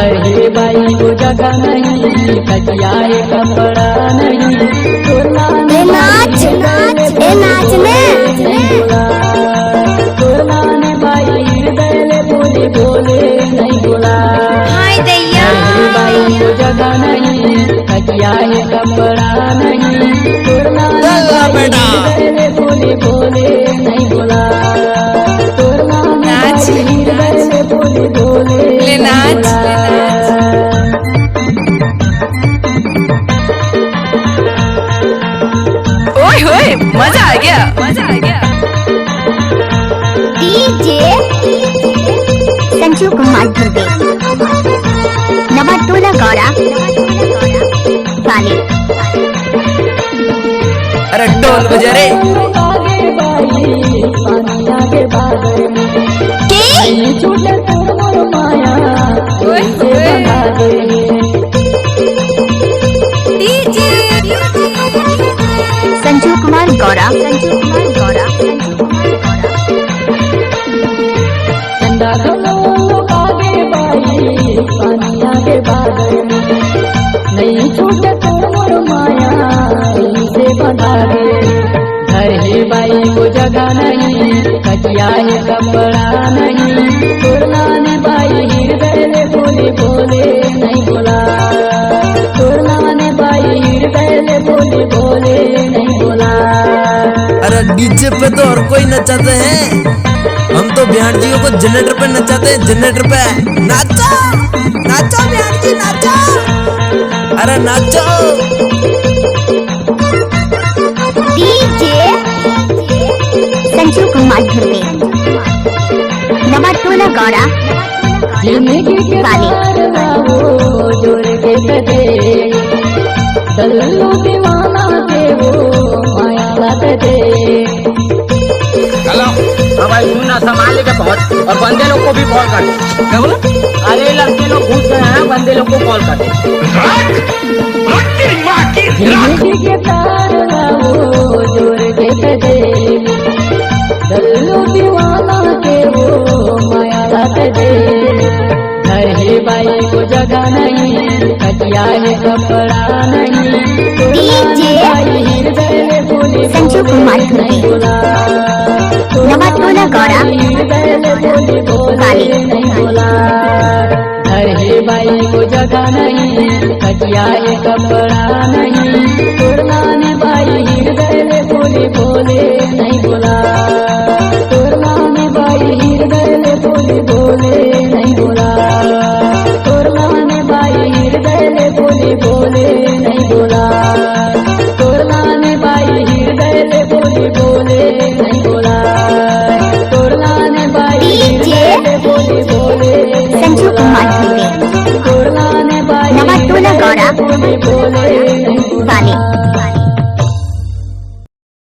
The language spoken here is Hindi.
अरे बाई को जगह नहीं, कचिया है कपड़ा नहीं, नाच ने ने बाई हृदय बोले बोले नहीं बोला। हाय दैया बाई को जगह नहीं, कचिया है कपड़ा नहीं, हृदय बोले बोले नहीं बोला। नाच हृदय बोले बोले ले नाच ओए होए मजा आ गया। डीजे संजू कुमार धुर्वे नवाटोला गौरा वाले। अरे ढोल बजा रे। आगे बाई पानी आगे बादल में छूटे तोर माया बना दे। डीजे संजू कुमार गौरा चंदा घनो आगे बाई पानी आगे बादल में नहीं छूटे तोर माया से बना दे। घर है बाई को जगह नहीं, कचिया है कपड़ा नहीं, तोरना ने बाई हृदय बोले बोले नहीं बोला। तोरना ने बाई हृदय बोले बोले नहीं बोला। अरे डीजे पे तो और कोई नचाते हैं, हम तो बिहार जी को जनरेटर पे नचाते हैं। जनरेटर पे नाचो बिहार जी नाचो। अरे नाचो। डीजे संजू कुमार धुर्वे नवाटोला गौरा जिंदगी के तारना वो जोड़ के कदे, दल्लू दीवाना दे वो माया लत दे। हेलो हाँ भाई सुनना, संभाल के पहुंच और बंदे लोग को भी कॉल कर। क्या बोला? अरे लड़के लोग घुस गए हैं, बंदे लोग को कॉल कर। जिंदगी के तारना वो जोड़ के कदे, दल्लू दीवाना दे वो माया लत दे। घर है बाई को जगह नहीं, कचिया है कपड़ा नहीं, डीजे हृदय बोले संजू कुमार धुर्वे नवाटोला गौरा वाले। नहीं बोला। घर है बाई को जगह नहीं, कचिया है कपड़ा नहीं, तोरना ने बाई हृदय बोले बोले नहीं बोला। तोरना ने बाई हृदय बोले बोले नहीं बोला। तोरना ने बाई हृदय बोले बोले नहीं बोला। तोरना ने बाई हृदय बोले बोले नहीं बोला। तोरना ने बाई हृदय बोले बोले संजू कुमार धुर्वे तोरना ने बाई नवाटोला गौरा बोले बोले